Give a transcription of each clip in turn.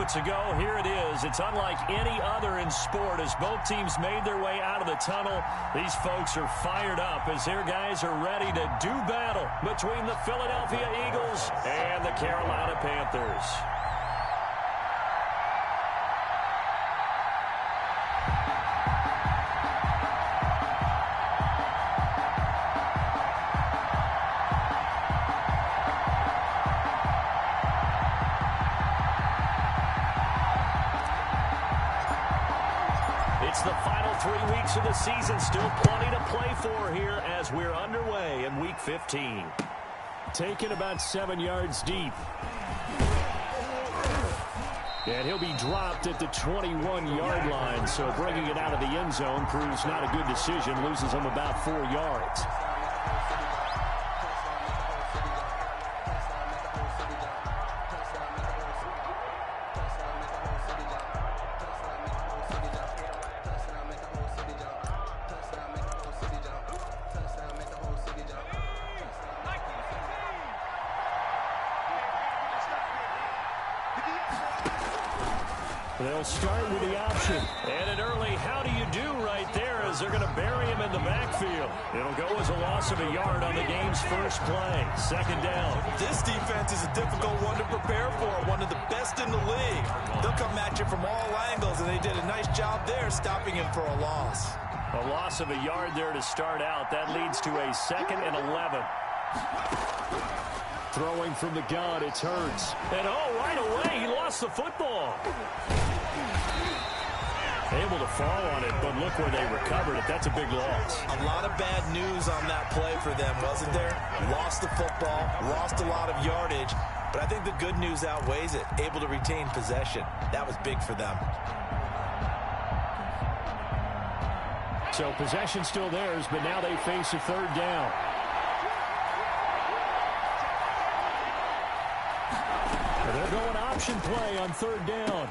moments ago, here it is. It's unlike any other in sport as both teams made their way out of the tunnel. These folks are fired up as their guys are ready to do battle between the Philadelphia Eagles and the Carolina Panthers. It's the final 3 weeks of the season. Still plenty to play for here as we're underway in Week 15. Taken about 7 yards deep. And he'll be dropped at the 21-yard line. So bringing it out of the end zone proves not a good decision. Loses him about 4 yards. They'll start with the option. And an early how do you do right there as they're going to bury him in the backfield. It'll go as a loss of a yard on the game's first play. Second down. This defense is a difficult one to prepare for. One of the best in the league. They'll come at you from all angles, and they did a nice job there stopping him for a loss. A loss of a yard there to start out. That leads to a 2nd and 11. Throwing from the gun, it's Hurts. And right away, he lost the football. Able to fall on it, but look where they recovered it. That's a big loss. A lot of bad news on that play for them, wasn't there? Lost the football, lost a lot of yardage, but I think the good news outweighs it. Able to retain possession. That was big for them. So possession still theirs, but now they face a third down. They're going option play on third down.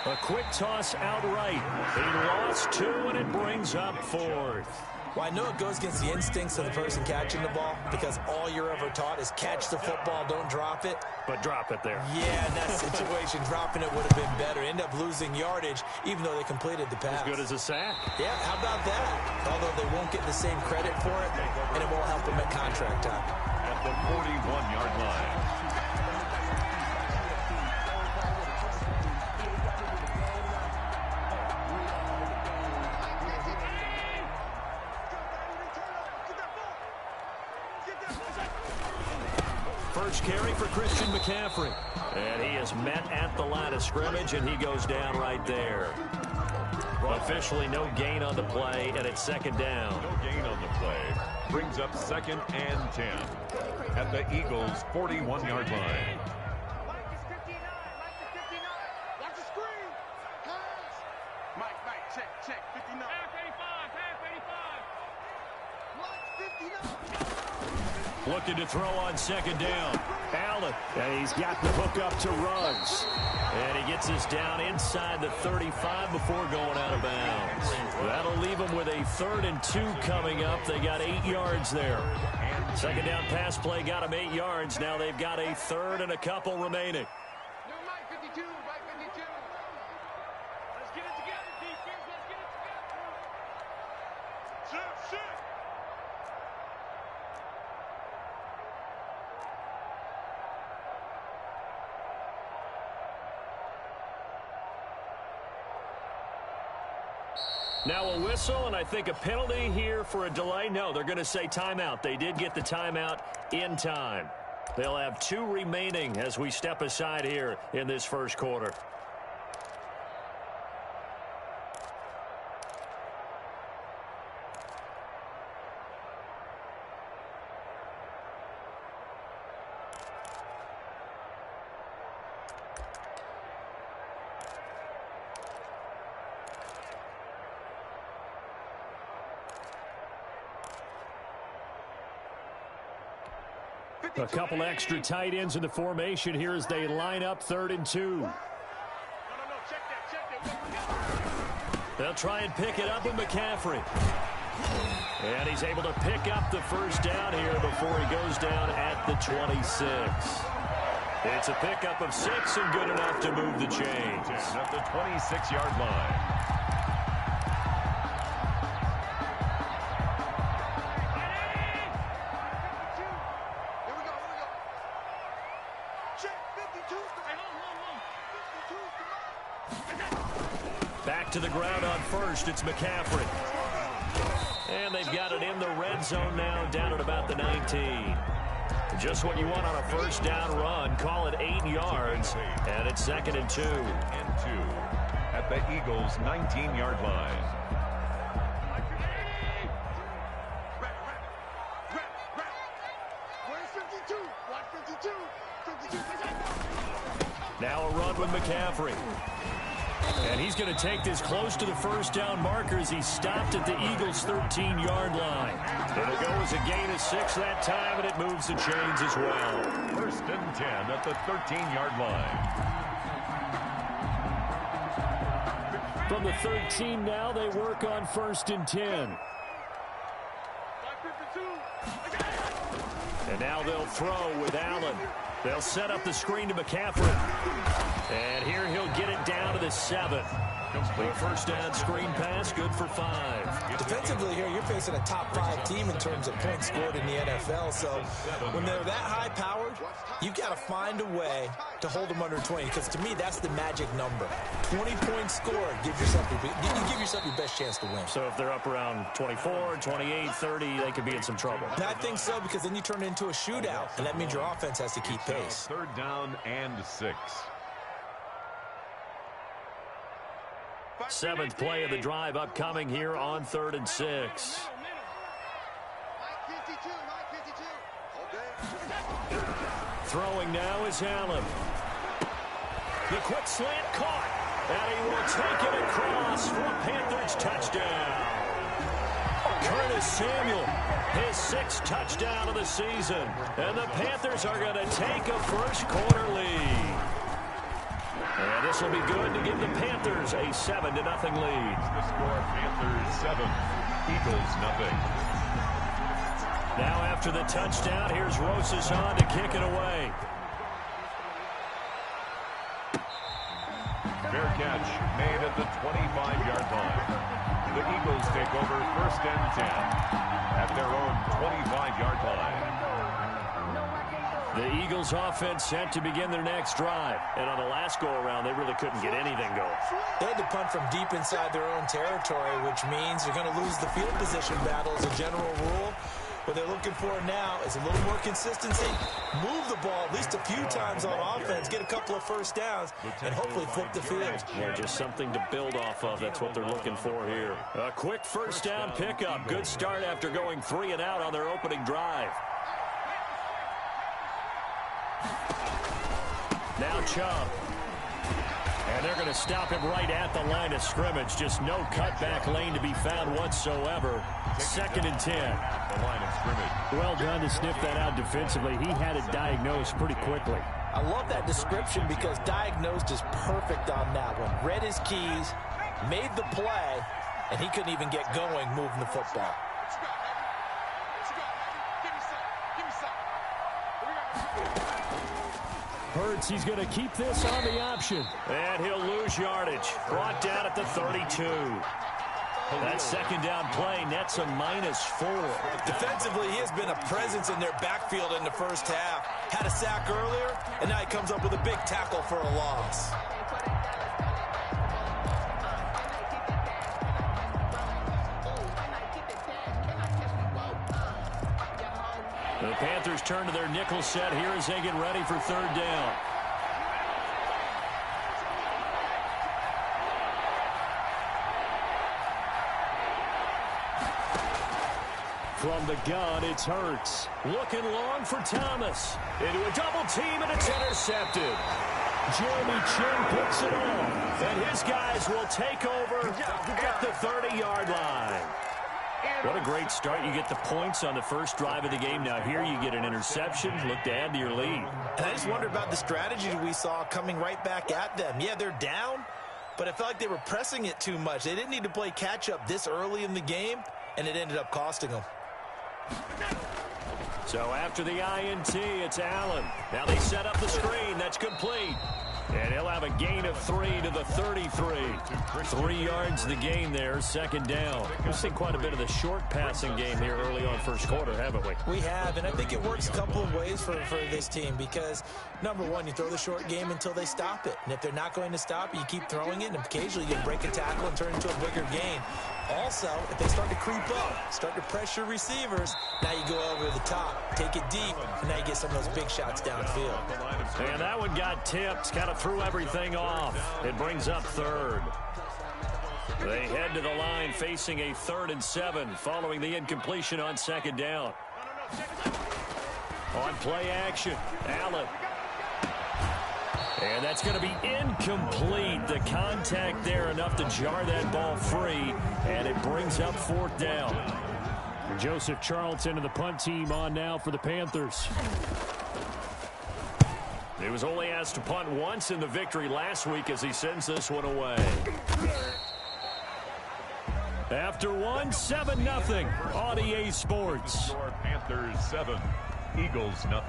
A quick toss outright. He lost 2, and it brings up 4th. Well, I know it goes against the instincts of the person catching the ball because all you're ever taught is catch the football, don't drop it. But drop it there. Yeah, in that situation, dropping it would have been better. End up losing yardage, even though they completed the pass. As good as a sack. Yeah, how about that? Although they won't get the same credit for it, and it won't help them at contract time. At the 41-yard line. First carry for Christian McCaffrey. And he is met at the line of scrimmage, and he goes down right there. Officially no gain on the play, and it's second down. No gain on the play. Brings up 2nd and 10 at the Eagles' 41-yard line. Looking to throw on second down. Allen. And he's got the hook up to Ruggs. And he gets us down inside the 35 before going out of bounds. That'll leave them with a 3rd and 2 coming up. They got 8 yards there. Second down pass play got them 8 yards. Now they've got a 3rd and a couple remaining. Now a whistle, and I think a penalty here for a delay. No, they're going to say timeout. They did get the timeout in time. They'll have 2 remaining as we step aside here in this first quarter. A couple extra tight ends in the formation here as they line up 3rd and 2. They'll try and pick it up with McCaffrey. And he's able to pick up the first down here before he goes down at the 26. It's a pickup of 6 and good enough to move the chains. At the 26-yard line. Back to the ground on first. It's McCaffrey. And they've got it in the red zone now, down at about the 19. Just what you want on a first down run. Call it 8 yards, and it's 2nd and 2. At the Eagles' 19-yard line. Now a run with McCaffrey. And he's going to take this close to the first down marker as he stopped at the Eagles' 13-yard line. It'll go as a gain of 6 that time, and it moves the chains as well. 1st and 10 at the 13-yard line. From the 13 now, they work on 1st and 10. And now they'll throw with Allen. They'll set up the screen to McCaffrey. And here he'll get it down to the 7. Complete first down screen pass, good for 5. Defensively here, you're facing a top 5 team in terms of points scored in the NFL. So when they're that high-powered, you've got to find a way to hold them under 20. Because to me, that's the magic number. 20 points scored, you give yourself your best chance to win. So if they're up around 24, 28, 30, they could be in some trouble. And I think so, because then you turn it into a shootout, and that means your offense has to keep pace. 3rd down and 6. 7th play of the drive upcoming here on 3rd and 6. Throwing now is Allen. The quick slant caught. And he will take it across for a Panthers touchdown. Curtis Samuel, his 6th touchdown of the season. And the Panthers are going to take a first-quarter lead. And this will be good to give the Panthers a 7-0 lead. The score, Panthers 7, Eagles 0. Now after the touchdown, here's Rosas on to kick it away. Fair catch made at the 25-yard line. The Eagles take over 1st and 10 at their own 25-yard line. The Eagles offense set to begin their next drive. And on the last go-around, they really couldn't get anything going. They had to punt from deep inside their own territory, which means they're going to lose the field position battle as a general rule. What they're looking for now is a little more consistency, move the ball at least a few times on offense, get a couple of first downs, and hopefully flip the field. Yeah, just something to build off of. That's what they're looking for here. A quick first down pickup. Good start after going 3 and out on their opening drive. Now Chubb. And they're going to stop him right at the line of scrimmage. Just no cutback lane to be found whatsoever. 2nd and 10. The line of scrimmage. Well done to sniff that out defensively. He had it diagnosed pretty quickly. I love that description because diagnosed is perfect on that one. Read his keys, made the play, and he couldn't even get going moving the football. Hurts, he's going to keep this on the option. And he'll lose yardage. Brought down at the 32. That 2nd down play nets a -4. Defensively, he has been a presence in their backfield in the first half. Had a sack earlier, and now he comes up with a big tackle for a loss. The Panthers turn to their nickel set here as they get ready for 3rd down. From the gun, it's Hurts. Looking long for Thomas. Into a double team, and it's intercepted. Jeremy Chinn picks it off. And his guys will take over at the 30-yard line. What a great start. You get the points on the first drive of the game. Now here you get an interception. Look to add to your lead. And I just wonder about the strategy we saw coming right back at them. Yeah, they're down, but I felt like they were pressing it too much. They didn't need to play catch-up this early in the game, and it ended up costing them. So after the INT, it's Allen. Now they set up the screen. That's complete. And he'll have a gain of 3 to the 33. 3 yards the gain there, second down. We've seen quite a bit of the short passing game here early on first quarter, haven't we? We have, and I think it works a couple of ways for this team because, number one, you throw the short game until they stop it. And if they're not going to stop it, you keep throwing it, and occasionally you break a tackle and turn it into a bigger gain. Also, if they start to creep up, start to pressure receivers, now you go over the top, take it deep, and now you get some of those big shots downfield. And that one got tipped, kind of threw everything off. It brings up third. They head to the line facing a 3rd and 7 following the incompletion on second down. On play action, Allen. And that's going to be incomplete. The contact there enough to jar that ball free, and it brings up 4th down. Joseph Charlton and the punt team on now for the Panthers. He was only asked to punt once in the victory last week as he sends this one away. After one, 7-0 on EA Sports. Panthers 7, Eagles 0.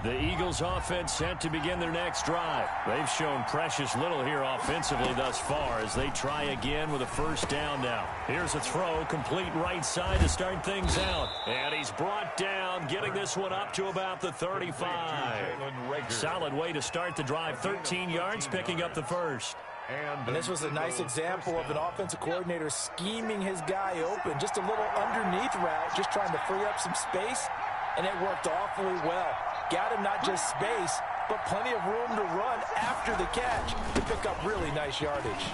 The Eagles offense set to begin their next drive. They've shown precious little here offensively thus far as they try again with a 1st down now. Here's a throw, complete right side to start things out. And he's brought down, getting this one up to about the 35. Solid way to start the drive, 13 yards, picking up the 1st. And this was a nice example of an offensive coordinator scheming his guy open. Just a little underneath route, just trying to free up some space, and it worked awfully well. Got him not just space, but plenty of room to run after the catch to pick up really nice yardage.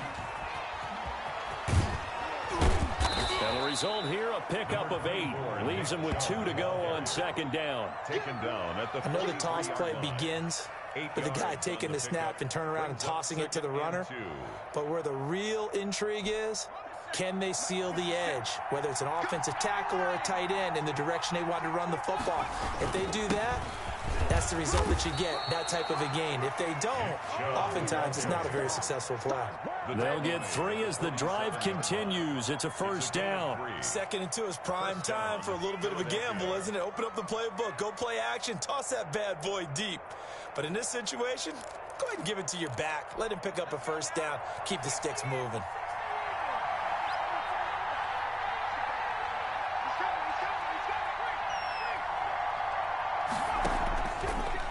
And the result here, a pickup of 8. Leaves him with 2 to go on second down. Taken down at the I know the toss play begins with the guy taking the snap and turn around and tossing it to the runner. But where the real intrigue is, can they seal the edge, whether it's an offensive tackle or a tight end in the direction they want to run the football? If they do that, that's the result that you get, that type of a gain. If they don't, oftentimes it's not a very successful play. They'll get 3 as the drive continues. It's a 1st down. 2nd and 2 is prime time for a little bit of a gamble, isn't it? Open up the playbook, go play action, toss that bad boy deep. But in this situation, go ahead and give it to your back. Let him pick up a 1st down. Keep the sticks moving.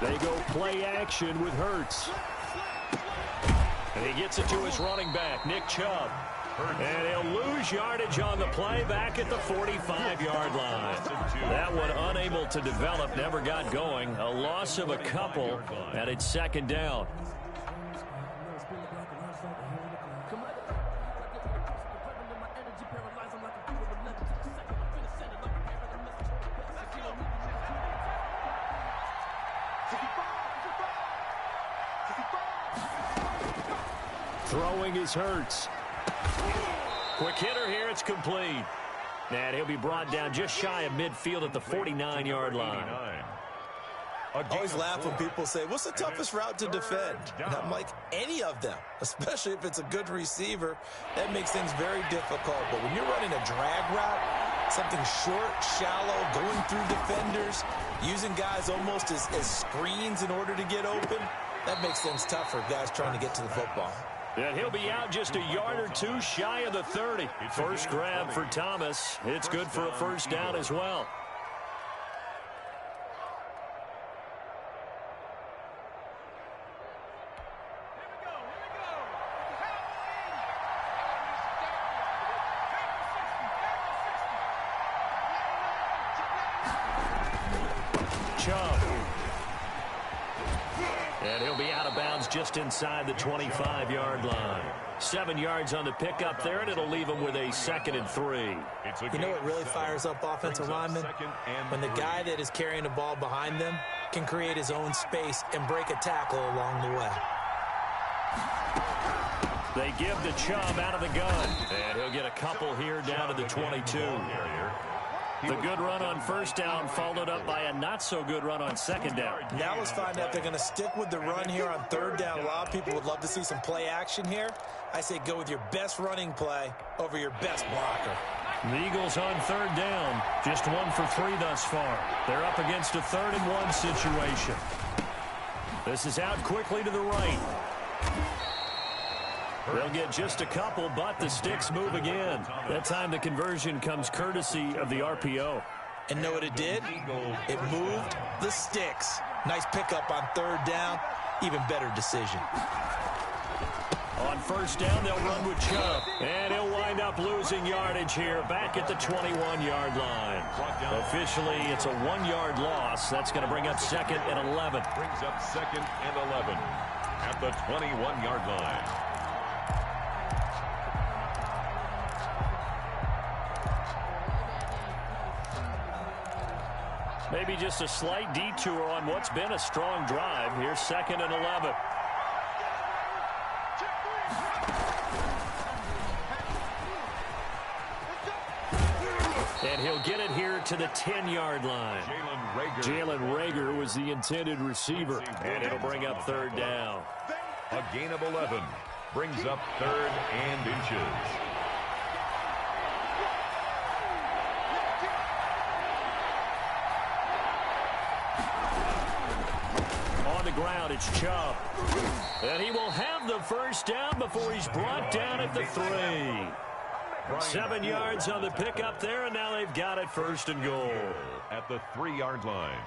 They go play action with Hurts. And he gets it to his running back, Nick Chubb. And he'll lose yardage on the play back at the 45-yard line. That one unable to develop, never got going. A loss of a couple, and it's 2nd down. Throwing is Hurts. Quick hitter here, it's complete. And he'll be brought down just shy of midfield at the 49-yard line. I always laugh when people say, what's the toughest route to defend? And I'm like, any of them, especially if it's a good receiver. That makes things very difficult. But when you're running a drag route, something short, shallow, going through defenders, using guys almost as screens in order to get open, that makes things tougher, guys trying to get to the football. And he'll be out just a yard or 2 shy of the 30. First grab for Thomas. It's good for a 1st down as well. Chubb. And he'll be out of bounds just inside the 25-yard line. 7 yards on the pickup there, and it'll leave him with a 2nd and 3. You know what really fires up offensive linemen? When the guy that is carrying the ball behind them can create his own space and break a tackle along the way. They give to Chubb out of the gun. And he'll get a couple here down to the 22. The good run on 1st down followed up by a not-so-good run on 2nd down. Now let's find out if they're going to stick with the run here on 3rd down. A lot of people would love to see some play action here. I say go with your best running play over your best blocker. The Eagles on third down. Just 1 for 3 thus far. They're up against a 3rd and 1 situation. This is out quickly to the right. They'll get just a couple, but the sticks move again. That time the conversion comes courtesy of the RPO. And know what it did? It moved the sticks. Nice pickup on 3rd down. Even better decision. On 1st down, they'll run with Chubb. And he'll wind up losing yardage here back at the 21-yard line. Officially, it's a 1-yard loss. That's going to bring up 2nd and 11. Brings up 2nd and 11 at the 21-yard line. Maybe just a slight detour on what's been a strong drive. Here's 2nd and 11. And he'll get it here to the 10-yard line. Jalen Reagor was the intended receiver. And it'll bring up 3rd down. A gain of 11 brings up 3rd and inches. On the ground, it's Chubb. And he will have the 1st down before he's brought down at the 3. 7 yards on the pickup there, and now they've got it 1st and goal. At the 3-yard line.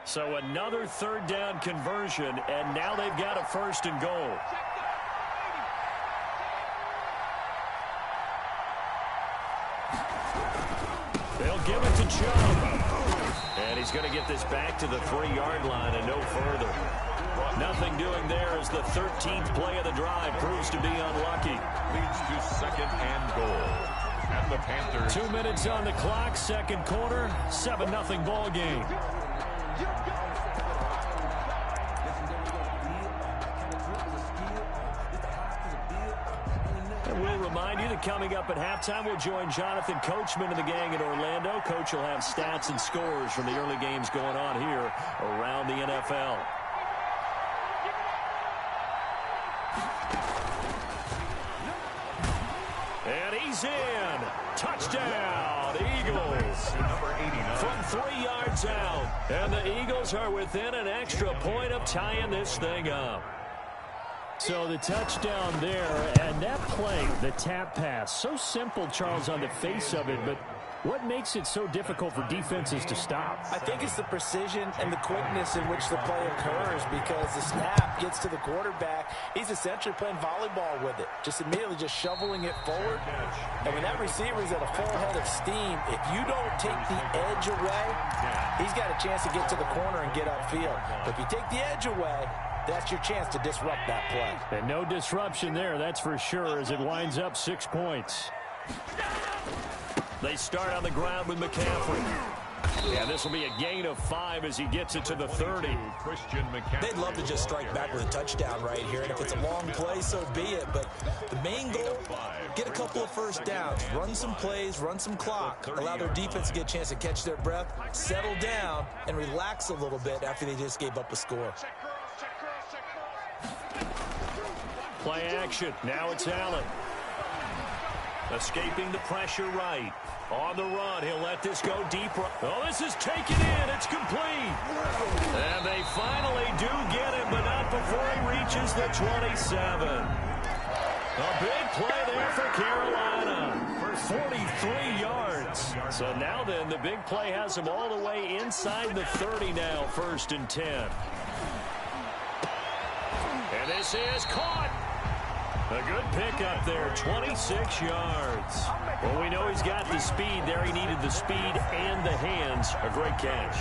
So another 3rd down conversion, and now they've got a 1st and goal. They'll give it to Chubb. And he's going to get this back to the 3-yard line and no further. Nothing doing there as the 13th play of the drive proves to be unlucky. Leads to 2nd and goal. At the Panthers. 2 minutes on the clock, 2nd quarter, 7-0 ball game. And we'll remind you that coming up at halftime, we'll join Jonathan Coachman and the gang in Orlando. Coach will have stats and scores from the early games going on here around the NFL. And he's in. Touchdown, Eagles. Number 89. From 3 yards out. And the Eagles are within an extra point of tying this thing up. So the touchdown there, and that play, the tap pass, so simple, Charles, on the face of it, but what makes it so difficult for defenses to stop? I think it's the precision and the quickness in which the play occurs, because the snap gets to the quarterback. He's essentially playing volleyball with it, just immediately just shoveling it forward. And when that receiver's at a full head of steam, if you don't take the edge away, he's got a chance to get to the corner and get upfield. But if you take the edge away, that's your chance to disrupt that play. And no disruption there, that's for sure, as it winds up 6 points. They start on the ground with McCaffrey. Yeah, this will be a gain of 5 as he gets it to the 30. Christian McCaffrey. They'd love to just strike back with a touchdown right here, and if it's a long play, so be it. But the main goal, get a couple of 1st downs, run some plays, run some clock, allow their defense to get a chance to catch their breath, settle down, and relax a little bit after they just gave up a score. Play action. Now it's Allen. Escaping the pressure right. On the run, he'll let this go deeper. Oh, this is taken in. It's complete. And they finally do get him, but not before he reaches the 27. A big play there for Carolina for 43 yards. So now then, the big play has him all the way inside the 30 now, 1st and 10. And this is caught. A good pickup there, 26 yards. Well, we know he's got the speed there. He needed the speed and the hands. A great catch.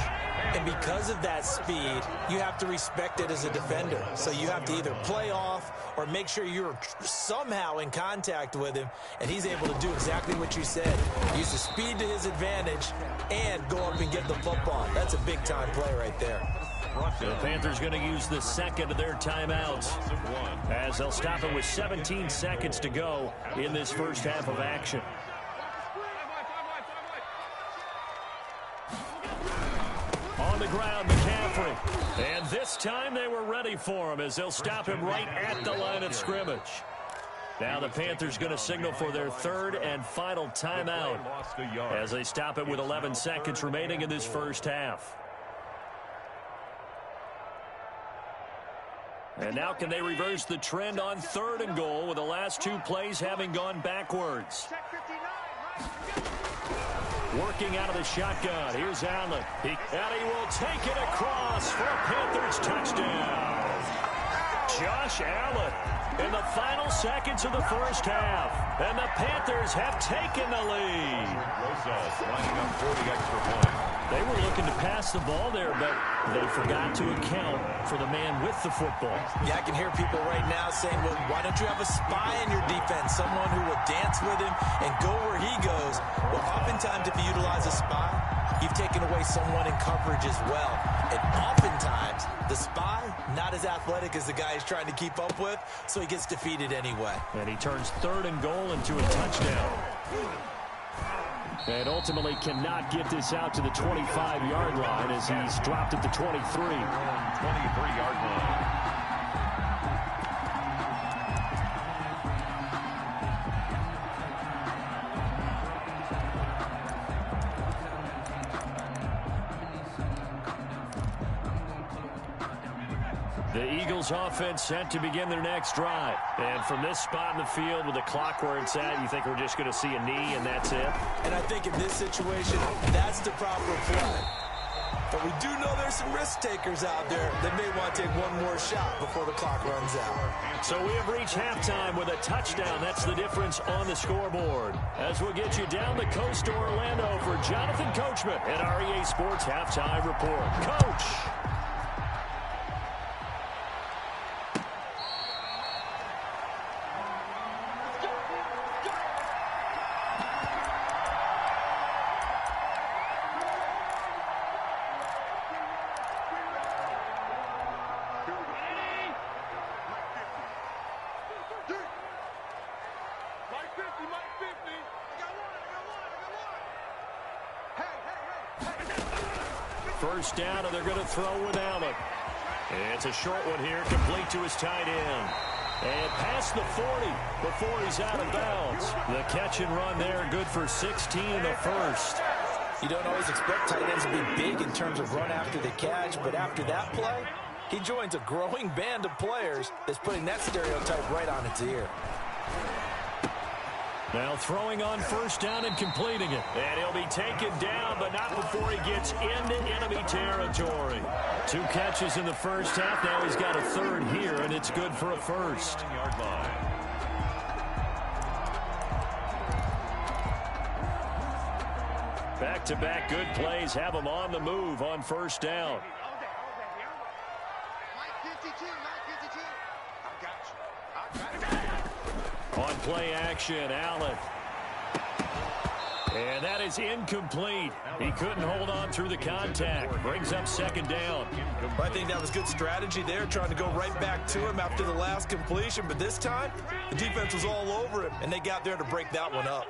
And because of that speed, you have to respect it as a defender. So you have to either play off or make sure you're somehow in contact with him, and he's able to do exactly what you said. Use the speed to his advantage and go up and get the football. That's a big-time play right there. The Panthers going to use the 2nd of their timeouts as they'll stop it with 17 seconds to go in this 1st half of action. On the ground, McCaffrey. And this time they were ready for him as they'll stop him right at the line of scrimmage. Now the Panthers going to signal for their third and final timeout as they stop it with 11 seconds remaining in this first half. And now can they reverse the trend on 3rd and goal with the last 2 plays having gone backwards? Working out of the shotgun. Here's Allen. And he will take it across for a Panthers touchdown. Josh Allen in the final seconds of the first half. And the Panthers have taken the lead. Rosas lining up for the extra point. They were looking to pass the ball there, but they forgot to account for the man with the football. Yeah, I can hear people right now saying, well, why don't you have a spy in your defense, someone who will dance with him and go where he goes? Well, oftentimes if you utilize a spy, you've taken away someone in coverage as well. And oftentimes, the spy, not as athletic as the guy he's trying to keep up with, so he gets defeated anyway. And he turns 3rd and goal into a touchdown. And ultimately cannot get this out to the 25-yard line as he's dropped at the 23. 23-yard line. The Eagles offense set to begin their next drive. And from this spot in the field with the clock where it's at, you think we're just going to see a knee and that's it? And I think in this situation, that's the proper play. But we do know there's some risk takers out there that may want to take one more shot before the clock runs out. So we have reached halftime with a touchdown. That's the difference on the scoreboard. As we'll get you down the coast to Orlando for Jonathan Coachman at REA Sports Halftime Report. Coach! First down, and they're going to throw with Allen. It's a short one here, complete to his tight end. And past the 40 before he's out of bounds. The catch and run there, good for 16 in the first. You don't always expect tight ends to be big in terms of run after the catch, but after that play, he joins a growing band of players that's putting that stereotype right on its ear. Now throwing on first down and completing it. And he'll be taken down, but not before he gets into enemy territory. 2 catches in the first half. Now he's got a 3rd here, and it's good for a first. Back-to-back good plays have him on the move on first down. On play action, Allen. And that is incomplete. He couldn't hold on through the contact. Brings up second down. I think that was good strategy there, trying to go right back to him after the last completion. But this time, the defense was all over him, and they got there to break that one up.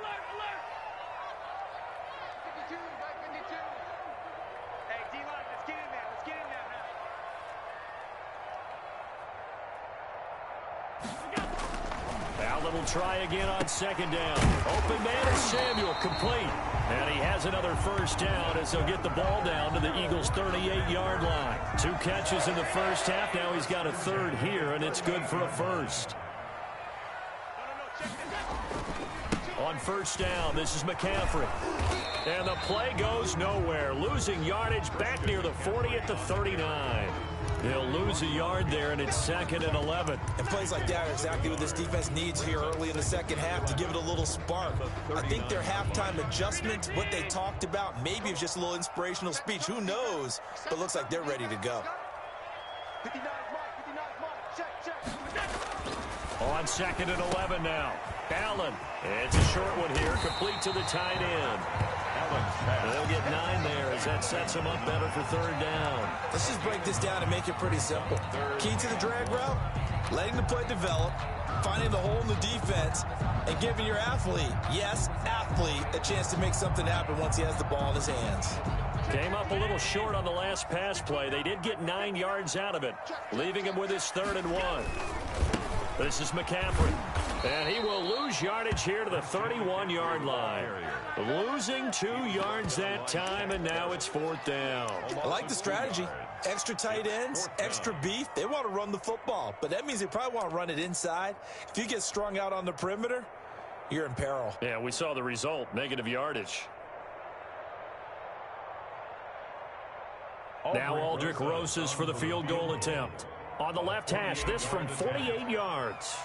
Allen will try again on second down. Open man is Samuel, complete. And he has another first down as they'll get the ball down to the Eagles' 38-yard line. 2 catches in the first half. Now he's got a 3rd here, and it's good for a first. On first down, this is McCaffrey. And the play goes nowhere. Losing yardage back near the 40 at the 39. He'll lose a yard there, and it's 2nd and 11. And plays like that are exactly what this defense needs here early in the second half to give it a little spark. I think their halftime adjustment, what they talked about, maybe it was just a little inspirational speech. Who knows? But looks like they're ready to go. On 2nd and 11 now. Allen. It's a short one here, complete to the tight end. They'll get 9 there as that sets them up better for 3rd down. Let's just break this down and make it pretty simple. Key to the drag route, letting the play develop, finding the hole in the defense, and giving your athlete, yes, athlete, a chance to make something happen once he has the ball in his hands. Came up a little short on the last pass play. They did get 9 yards out of it, leaving him with his 3rd and 1. This is McCaffrey. And he will lose yardage here to the 31-yard line. Losing 2 yards that time, and now it's 4th down. I like the strategy. Extra tight ends, extra beef. They want to run the football, but that means they probably want to run it inside. If you get strung out on the perimeter, you're in peril. Yeah, we saw the result, negative yardage. Now Aldrick Rosas for the field goal attempt. On the left hash, this from 48 yards.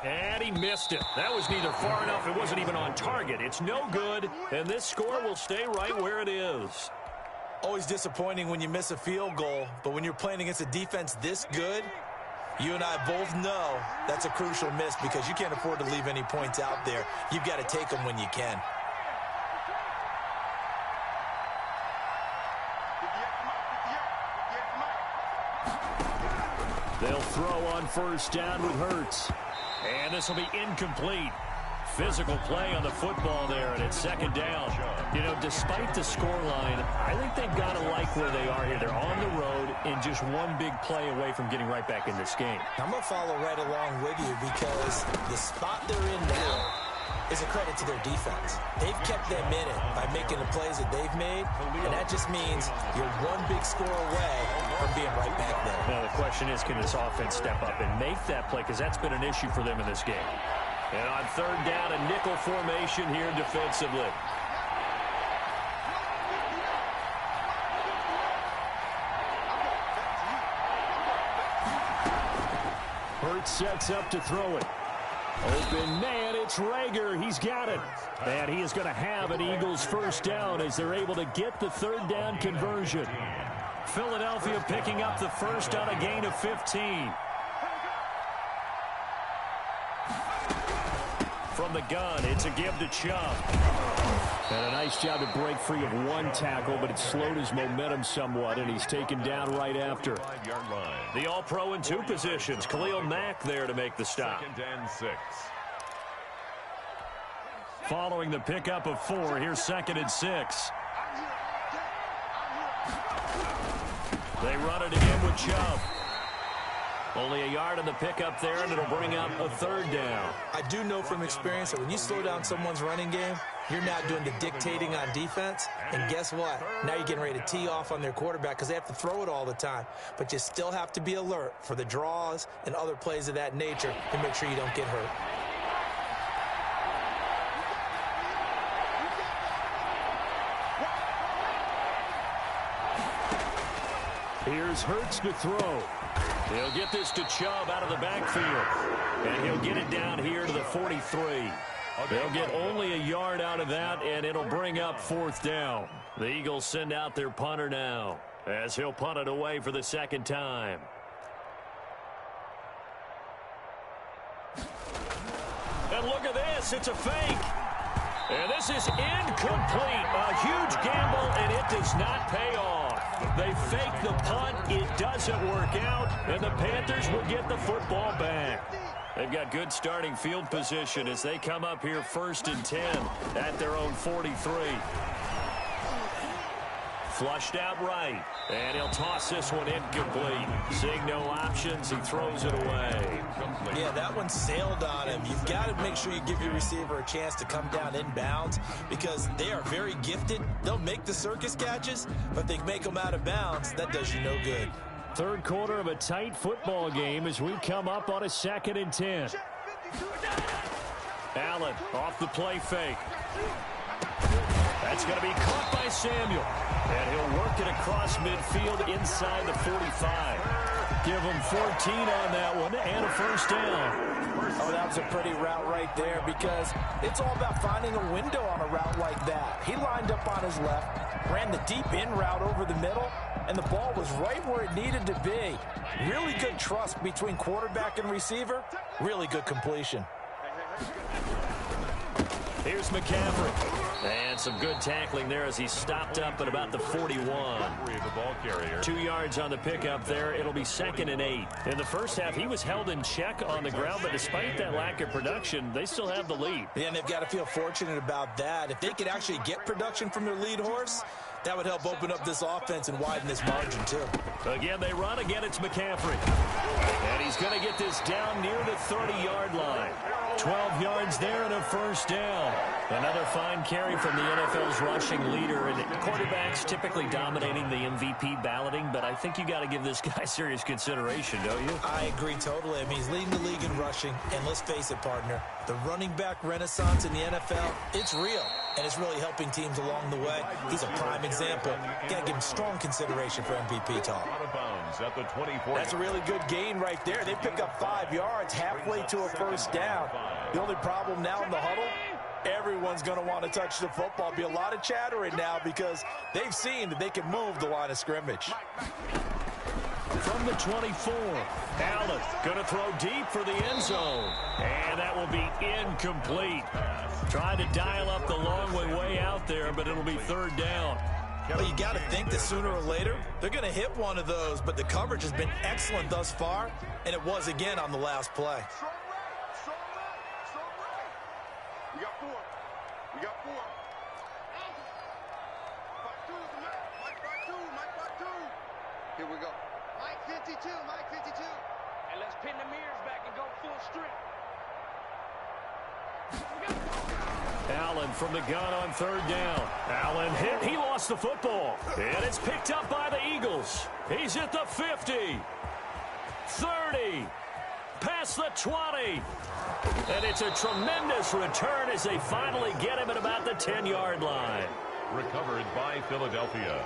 And he missed it. That was neither far enough. It wasn't even on target. It's no good, and this score will stay right where it is. Always disappointing when you miss a field goal, but when you're playing against a defense this good, you and I both know that's a crucial miss because you can't afford to leave any points out there. You've got to take them when you can. They'll throw on 1st down with Hurts. And this will be incomplete. Physical play on the football there, and it's 2nd down. You know, despite the scoreline, I think they've got to like where they are here. They're on the road and just one big play away from getting right back in this game. I'm going to follow right along with you because the spot they're in now is a credit to their defense. They've kept them in it by making the plays that they've made, and that just means you're one big score away from being right back there. Now the question is, can this offense step up and make that play? Because that's been an issue for them in this game. And on 3rd down, a nickel formation here defensively. Hurts sets up to throw it. Open man, it's Rager. He's got it. And he is going to have an Eagles 1st down as they're able to get the 3rd down conversion. Philadelphia picking up the 1st on a gain of 15. From the gun, it's a give to Chubb. And a nice job to break free of 1 tackle, but it slowed his momentum somewhat, and he's taken down right after. The All-Pro in 2 positions. Khalil Mack there to make the stop. 2nd and 6. Following the pickup of 4, here's 2nd and 6. They run it again with Chubb. Only a yard on the pickup there, and it'll bring up a 3rd down. I do know from experience that when you slow down someone's running game, you're not doing the dictating on defense. And guess what? Now you're getting ready to tee off on their quarterback because they have to throw it all the time. But you still have to be alert for the draws and other plays of that nature to make sure you don't get hurt. Here's Hurts to throw. He'll get this to Chubb out of the backfield. And he'll get it down here to the 43. They'll get only a yard out of that, and it'll bring up 4th down. The Eagles send out their punter now as he'll punt it away for the 2nd time. And look at this. It's a fake. And this is incomplete. A huge gamble, and it does not pay off. They fake the punt. It doesn't work out, and the Panthers will get the football back. They've got good starting field position as they come up here 1st and 10 at their own 43. Flushed out right, and he'll toss this one incomplete. Seeing no options, he throws it away. Yeah, that one sailed on him. You've got to make sure you give your receiver a chance to come down inbounds because they are very gifted. They'll make the circus catches, but they make them out of bounds. That does you no good. 3rd quarter of a tight football game as we come up on a 2nd and 10. Allen off the play fake. That's going to be caught by Samuel. And he'll work it across midfield inside the 45. Give him 14 on that one and a 1st down. Oh, that was a pretty route right there because it's all about finding a window on a route like that. He lined up on his left, ran the deep in route over the middle, and the ball was right where it needed to be. Really good trust between quarterback and receiver. Really good completion. Here's McCaffrey. And some good tackling there as he stopped up at about the 41. 2 yards on the pickup there. It'll be 2nd and 8. In the first half, he was held in check on the ground, but despite that lack of production, they still have the lead. Yeah, and they've got to feel fortunate about that. If they could actually get production from their lead horse, That would help open up this offense and widen this margin, too. Again, they run. Again, it's McCaffrey. And he's going to get this down near the 30-yard line. 12 yards there and a first down. Another fine carry from the NFL's rushing leader. And quarterbacks typically dominating the MVP balloting, but I think you got to give this guy serious consideration, don't you? I agree totally. I mean, he's leading the league in rushing. And let's face it, partner, the running back renaissance in the NFL, it's real. And it's really helping teams along the way. He's a prime example. Got to give him strong consideration for MVP talk. Out of bounds at the 24. That's a really good gain right there. They pick up 5 yards halfway to a first down. The only problem now in the huddle, everyone's going to want to touch the football. Be a lot of chattering now because they've seen that they can move the line of scrimmage. From the 24, Allen going to throw deep for the end zone. And that will be incomplete. Trying to dial up the long way out there, but it'll be third down. Well, you got to think that sooner or later, they're going to hit one of those, but the coverage has been excellent thus far, and it was again on the last play. We got 4. We got 4. Mike 2. Here we go. Mike 52. And let's pin the mirrors back and go full strip. Allen from the gun on third down. Allen hit. He lost the football. And it's picked up by the Eagles. He's at the 50. 30. Past the 20. And it's a tremendous return as they finally get him at about the 10-yard line. Recovered by Philadelphia.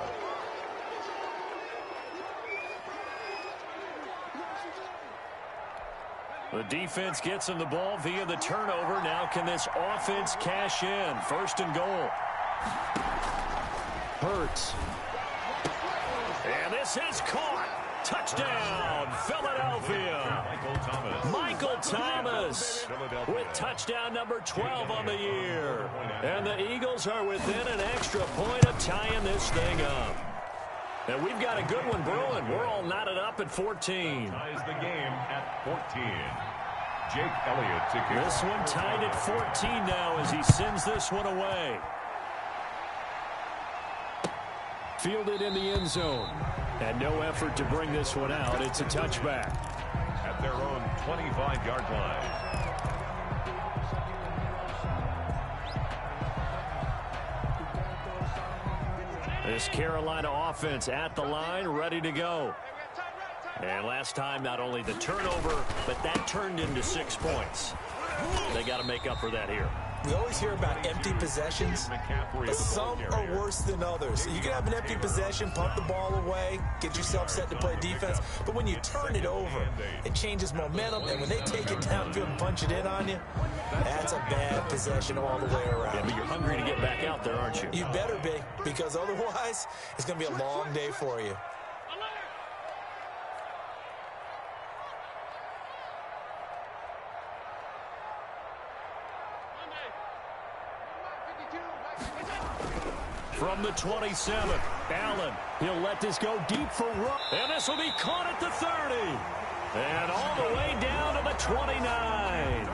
The defense gets him the ball via the turnover. Now can this offense cash in? First and goal. Hurts. And this is caught. Touchdown, Philadelphia. Michael Thomas with touchdown number 12 on the year. And the Eagles are within an extra point of tying this thing up. And we've got a good one brewing. We're all knotted up at 14. Ties the game at 14. Jake Elliott to kick. This one tied at 14 now as he sends this one away. Fielded in the end zone. And no effort to bring this one out. It's a touchback. At their own 25-yard line. This Carolina offense at the line, ready to go. And last time, not only the turnover, but that turned into 6 points. They got to make up for that here. We always hear about empty possessions, but some are worse than others. You can have an empty possession, pump the ball away, get yourself set to play defense, but when you turn it over, it changes momentum, and when they take it downfield and punch it in on you, that's a bad possession all the way around. Yeah, but you're hungry to get back out there, aren't you? You better be, because otherwise, it's going to be a long day for you. From the 27, Allen, he'll let this go deep for Rupp. And this will be caught at the 30. And all the way down to the 29.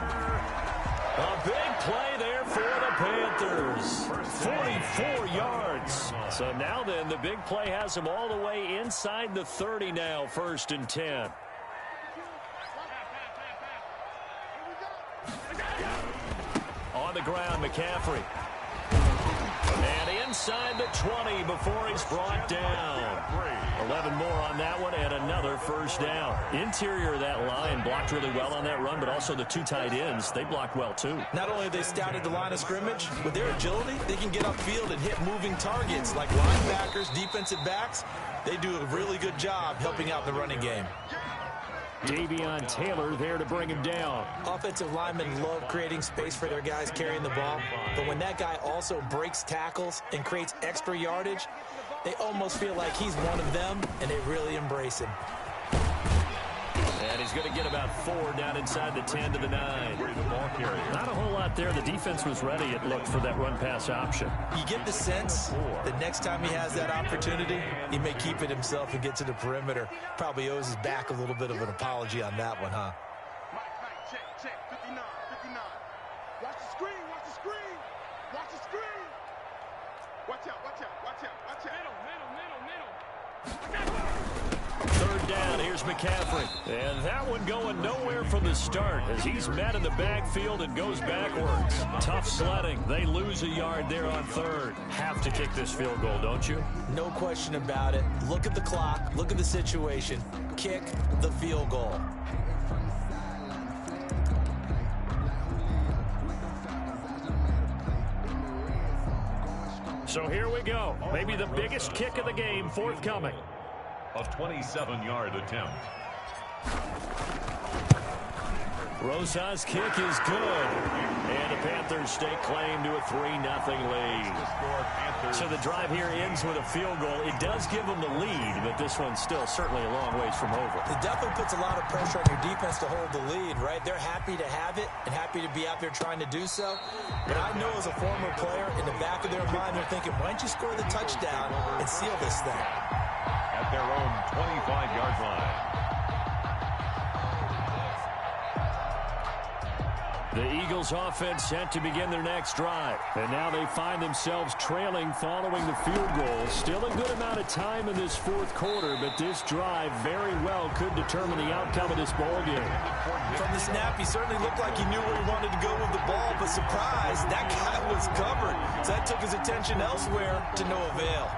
A big play there for the Panthers. 44 yards. So now then, the big play has him all the way inside the 30 now, first and 10. On the ground, McCaffrey. And inside the 20 before he's brought down. 11 more on that one and another first down. Interior of that line blocked really well on that run, but also the 2 tight ends, they blocked well too. Not only have they scouted the line of scrimmage, with their agility, they can get upfield and hit moving targets like linebackers, defensive backs. They do a really good job helping out the running game. Davion Taylor there to bring him down. Offensive linemen love creating space for their guys carrying the ball, but when that guy also breaks tackles and creates extra yardage, they almost feel like he's one of them, and they really embrace him. And he's going to get about 4 down inside the 10 to the 9. Not a whole lot there. The defense was ready, it looked, for that run-pass option. You get the sense that next time he has that opportunity, he may keep it himself and get to the perimeter. Probably owes his back a little bit of an apology on that one, huh? Check, 59. Watch the screen. Watch the screen. Watch out, watch out, watch out, watch out. Third down, here's McCaffrey. And that one going nowhere from the start as he's met in the backfield and goes backwards. Tough sledding. They lose a yard there on third. Have to kick this field goal, don't you? No question about it. Look at the clock. Look at the situation. Kick the field goal. So here we go. Maybe the biggest kick of the game forthcoming. A 27-yard attempt. Rosas' kick is good. And the Panthers stake claim to a 3-0 lead. So the drive here ends with a field goal. It does give them the lead, but this one's still certainly a long ways from over. It definitely puts a lot of pressure on your defense to hold the lead, right? They're happy to have it and happy to be out there trying to do so. But I know as a former player, in the back of their mind, they're thinking, why don't you score the touchdown and seal this thing? At their own 25-yard line. The Eagles offense set to begin their next drive. And now they find themselves trailing following the field goal. Still a good amount of time in this fourth quarter, but this drive very well could determine the outcome of this ball game. From the snap, he certainly looked like he knew where he wanted to go with the ball, but surprise, that guy was covered. So that took his attention elsewhere to no avail.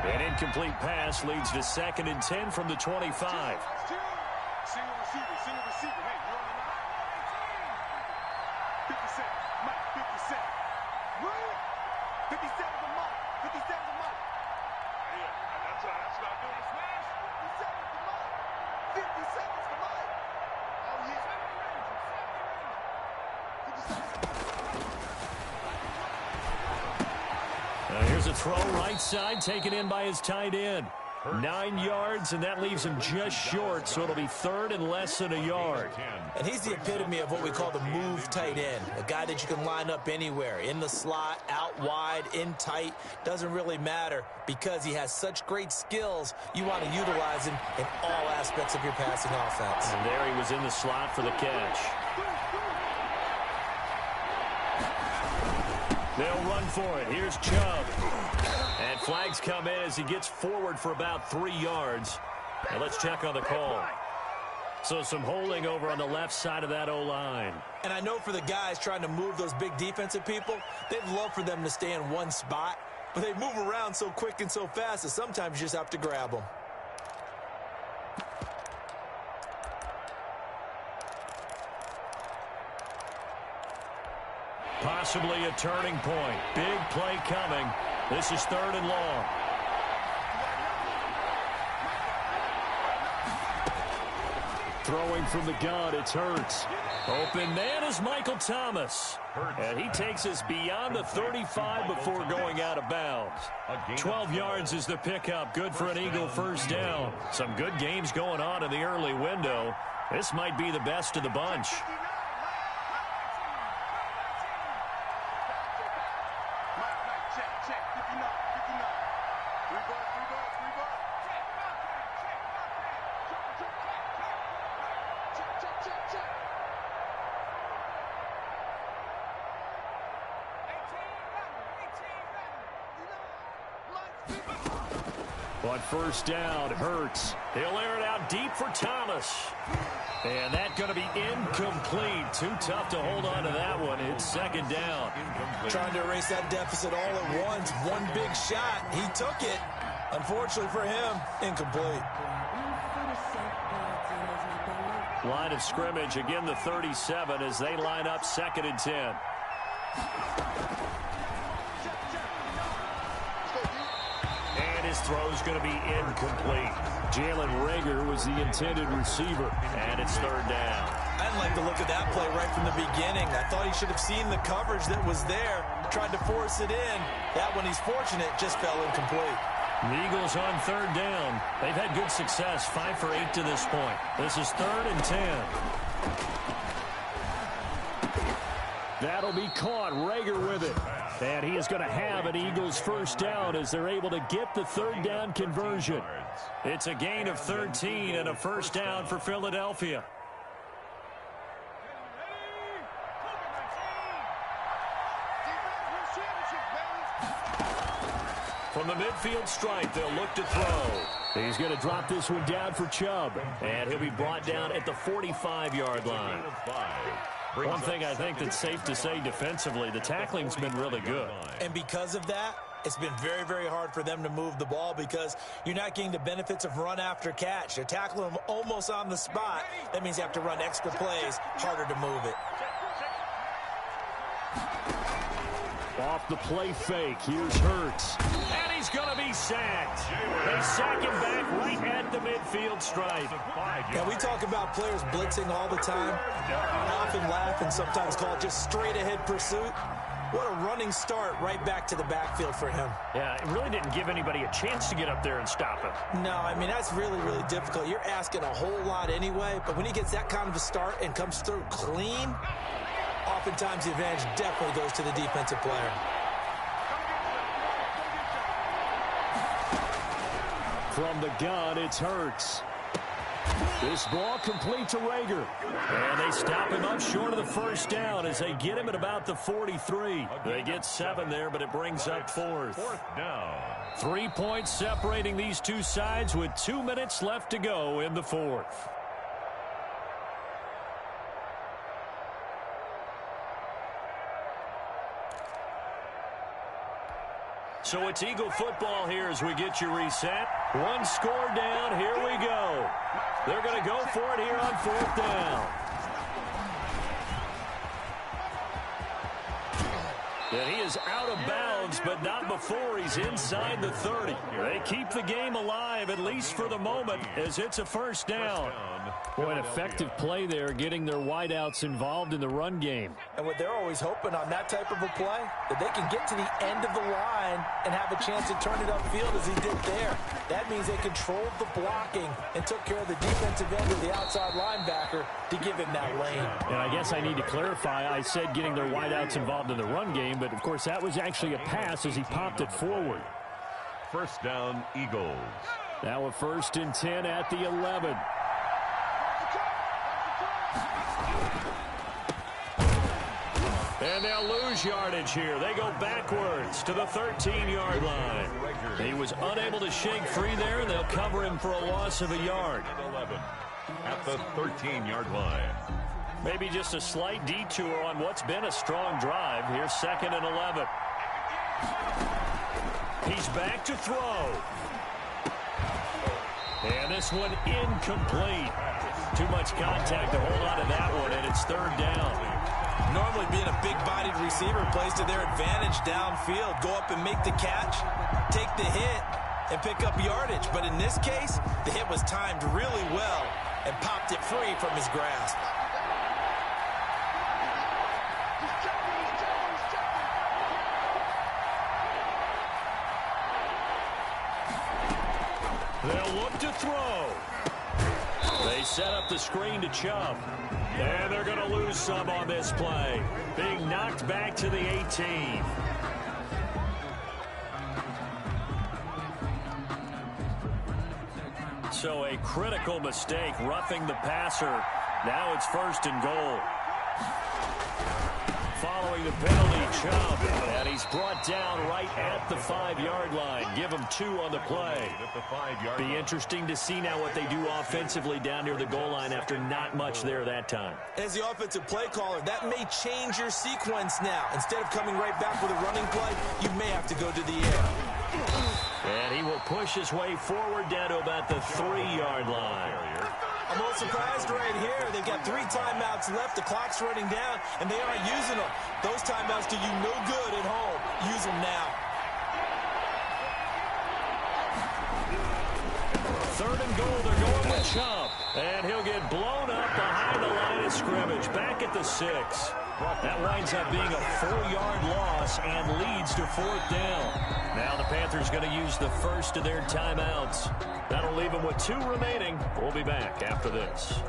An incomplete pass leads to 2nd and 10 from the 25. Single receiver. Hey, you're on the line. 50 Cent. Mike, 50 Cent. What? 50 Cent is a Mike. 50 Cent is a Mike. Yeah, that's what I do. Smash. 50 Cent is the Mike. 50 Cent is the Mike. Oh, yeah. 50 Cent. Here's a throw right side taken in by his tight end. 9 yards, and that leaves him just short, so it'll be 3rd and less than a yard. And he's the epitome of what we call the move tight end, a guy that you can line up anywhere, in the slot, out wide, in tight, doesn't really matter because he has such great skills. You want to utilize him in all aspects of your passing offense. And there he was in the slot for the catch. They'll run for it. Here's Chubb. And flags come in as he gets forward for about 3 yards. Now let's check on the call. So some holding over on the left side of that O-line. And I know for the guys trying to move those big defensive people, they'd love for them to stay in one spot, but they move around so quick and so fast that sometimes you just have to grab them. Possibly a turning point. Big play coming. This is 3rd and long. Throwing from the gun, it's Hurts. Open man is Michael Thomas. And he takes us beyond the 35 before going out of bounds. 12 yards is the pickup. Good for an Eagle first down. Some good games going on in the early window. This might be the best of the bunch. On first down, Hurts. He'll air it out deep for Thomas. And that's going to be incomplete. Too tough to hold on to that one. It's 2nd down. Trying to erase that deficit all at once. One big shot. He took it. Unfortunately for him, incomplete. Line of scrimmage, again the 37 as they line up 2nd and 10. His throw's going to be incomplete. Jalen Reagor was the intended receiver, and it's 3rd down. I didn't like the look of that play right from the beginning. I thought he should have seen the coverage that was there, tried to force it in. That one, he's fortunate, just fell incomplete. The Eagles on 3rd down. They've had good success, 5 for 8 to this point. This is 3rd and 10. That'll be caught. Reagor with it. And he is going to have an Eagles first down as they're able to get the 3rd down conversion. It's a gain of 13 and a first down for Philadelphia. From the midfield stripe, they'll look to throw. He's going to drop this one down for Chubb. And he'll be brought down at the 45-yard line. One thing I think that's safe to say defensively, the tackling's been really good. And because of that, it's been very, very hard for them to move the ball because you're not getting the benefits of run after catch. You're tackling them almost on the spot. That means you have to run extra plays, harder to move it. Off the play fake, here's Hurts. And he's going to be sacked. They sack him back right at the midfield stripe. Yeah, we talk about players blitzing all the time. I often laugh and sometimes call it just straight-ahead pursuit. What a running start right back to the backfield for him. Yeah, it really didn't give anybody a chance to get up there and stop him. No, I mean, that's really, really difficult. You're asking a whole lot anyway, but when he gets that kind of a start and comes through clean, oftentimes the advantage definitely goes to the defensive player. From the gun, it's Hurts. This ball complete to Rager. And they stop him up short of the first down as they get him at about the 43. They get 7 there, but it brings up 4th. 4th down. 3 points separating these two sides with 2 minutes left to go in the 4th. So it's Eagle football here as we get you reset. 1 score down. Here we go. They're going to go for it here on 4th down. And he is out of bounds, but not before he's inside the 30. They keep the game alive, at least for the moment, as it's a 1st down. Boy, an effective play there, getting their wideouts involved in the run game. And what they're always hoping on that type of a play, that they can get to the end of the line and have a chance to turn it upfield as he did there. That means they controlled the blocking and took care of the defensive end of the outside linebacker to give him that lane. And I guess I need to clarify, I said getting their wideouts involved in the run game, but of course that was actually a pass as he popped it forward. 1st down, Eagles. Now a 1st and 10 at the 11. And they'll lose yardage here. They go backwards to the 13-yard line. He was unable to shake free there, and they'll cover him for a loss of a yard. 11 at the 13-yard line. Maybe just a slight detour on what's been a strong drive. Here's 2nd and 11. He's back to throw. And this one incomplete. Too much contact to hold on to that one, and it's 3rd down. Normally being a big-bodied receiver plays to their advantage downfield. Go up and make the catch, take the hit, and pick up yardage. But in this case, the hit was timed really well and popped it free from his grasp. They'll look to throw. They set up the screen to Chubb. And they're going to lose some on this play. Being knocked back to the 18. So a critical mistake, roughing the passer. Now it's 1st and goal. Following the penalty, Chubb. And he's brought down right at the 5-yard line. Give him 2 on the play. Be interesting to see now what they do offensively down near the goal line after not much there that time. As the offensive play caller, that may change your sequence now. Instead of coming right back with a running play, you may have to go to the air. And he will push his way forward down to about the 3-yard line. I'm a little surprised right here. They've got 3 timeouts left. The clock's running down, and they aren't using them. Those timeouts do you no good at home. Use them now. 3rd and goal. They're going with Chubb. And he'll get blown up behind the line of scrimmage. Back at the 6. That winds up being a 4-yard loss and leads to 4th down. Now the Panthers going to use the first of their timeouts. That'll leave them with 2 remaining. We'll be back after this.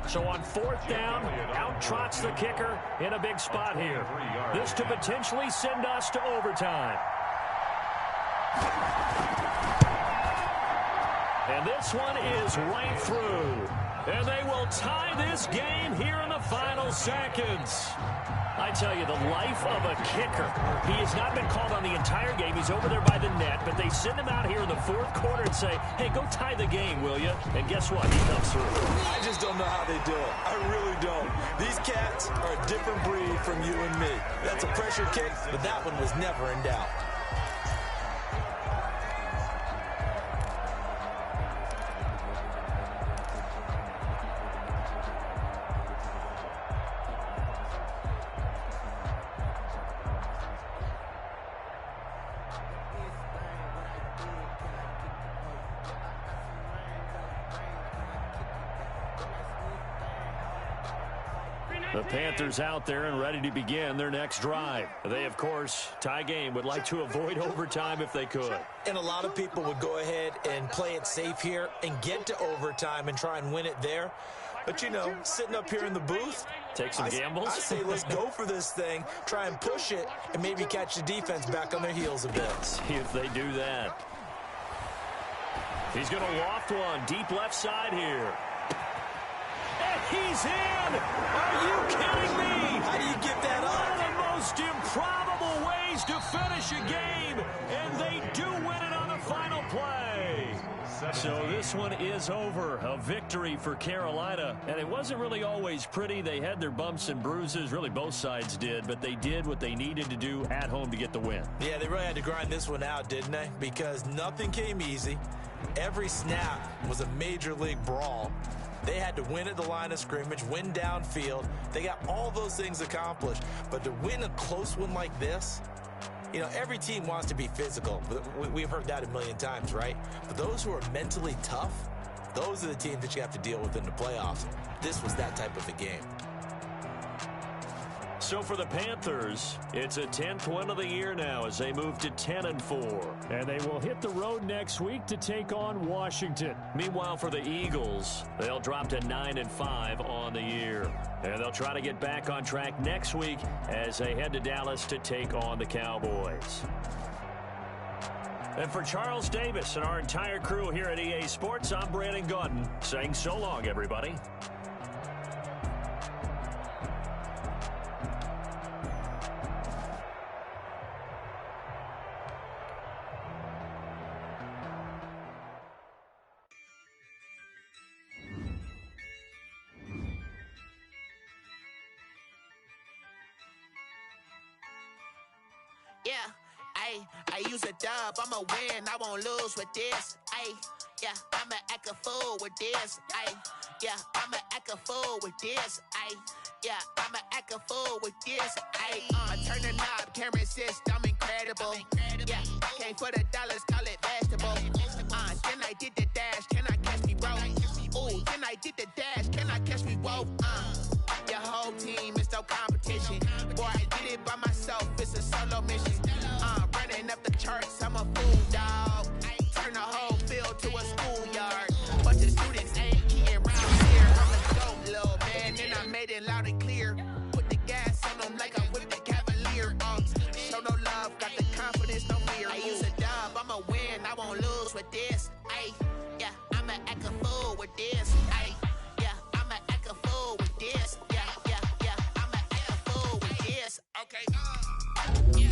So on 4th down, out trots the kicker in a big spot here. This to potentially send us to overtime. And this one is right through. And they will tie this game here in the final seconds. I tell you, the life of a kicker. He has not been called on the entire game. He's over there by the net, but they send him out here in the fourth quarter and say, hey, go tie the game, will you? And guess what? He comes through. I just don't know how they do it. I really don't. These cats are a different breed from you and me. That's a pressure kick, but that one was never in doubt. The Panthers out there and ready to begin their next drive. They, of course, tie game, would like to avoid overtime if they could. And a lot of people would go ahead and play it safe here and get to overtime and try and win it there. But, you know, sitting up here in the booth, take some gambles. I say let's go for this thing, try and push it, and maybe catch the defense back on their heels a bit. See if they do that. He's going to loft one deep left side here. And he's in! Are you kidding me? How do you get that up? One of the most improbable ways to finish a game, and they do win it on the final play. So this one is over. A victory for Carolina. And it wasn't really always pretty. They had their bumps and bruises. Really, both sides did. But they did what they needed to do at home to get the win. Yeah, they really had to grind this one out, didn't they? Because nothing came easy. Every snap was a major league brawl. They had to win at the line of scrimmage, win downfield. They got all those things accomplished. But to win a close one like this, you know, every team wants to be physical. We've heard that a million times, right? But those who are mentally tough, those are the teams that you have to deal with in the playoffs. This was that type of a game. So for the Panthers, it's a 10th win of the year now as they move to 10-4. And they will hit the road next week to take on Washington. Meanwhile, for the Eagles, they'll drop to 9-5 on the year. And they'll try to get back on track next week as they head to Dallas to take on the Cowboys. And for Charles Davis and our entire crew here at EA Sports, I'm Brandon Gaudin saying so long, everybody. Yeah, I use a dub, I'ma win, I won't lose with this. Yeah, I'ma act a fool with this. Yeah, I'ma act a fool with this. Yeah, I'ma act a fool with this. Turn the knob, camera assist, I'm incredible. Yeah, came for the dollars, call it vegetable. Then I did the dash, can I catch me, bro? Ooh, then I did the dash, can I catch me, whoa? Your whole team is no competition. Boy, I did it by myself, it's a solo mission. Running up the charts, I'm a fool, dog. Turn the whole field to a schoolyard. But the students ain't eating around here. I'm a dope little man, and I made it loud and clear. Put the gas on them like I whipped the Cavalier. Show no love, got the confidence, no fear. I use a dub, I'ma win, I won't lose with this. Yeah, I'ma act a fool with this. Yeah, I'ma act a fool with this. Yeah, I'ma act a fool with this. Okay, yeah.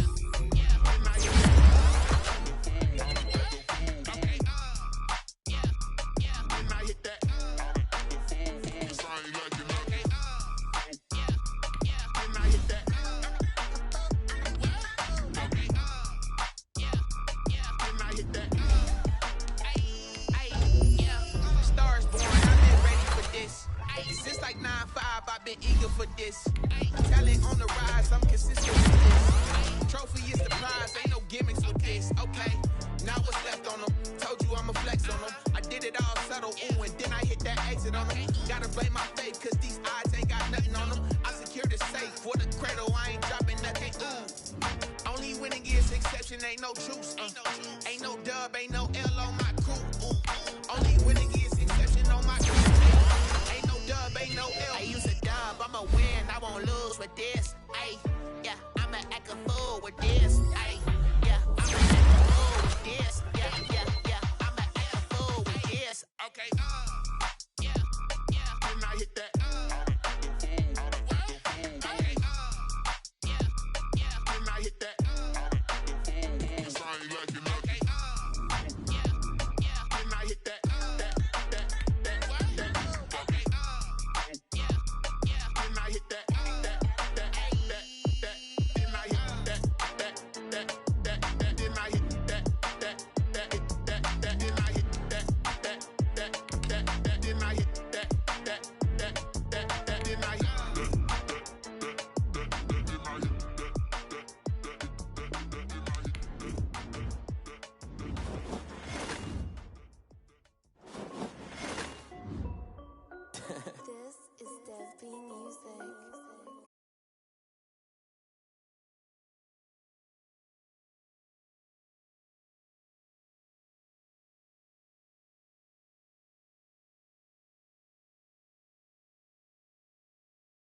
Since like 9-5, I've been eager for this. Talent on the rise, I'm consistent with this. Trophy is the prize, ain't no gimmicks with this. Okay, now what's left on them? Told you I'ma flex on them. I did it all subtle, ooh, and then I hit that exit on them. Gotta blame my faith, cause these odds ain't got nothing on them. I secured the safe for the cradle, I ain't dropping nothing, ooh. Only winning is exception, ain't no truce. Ain't no dub, ain't no L on my crew, ooh. Only winning is exception on my crew. Ain't no L. I use a dub, I'ma win, I won't lose with this.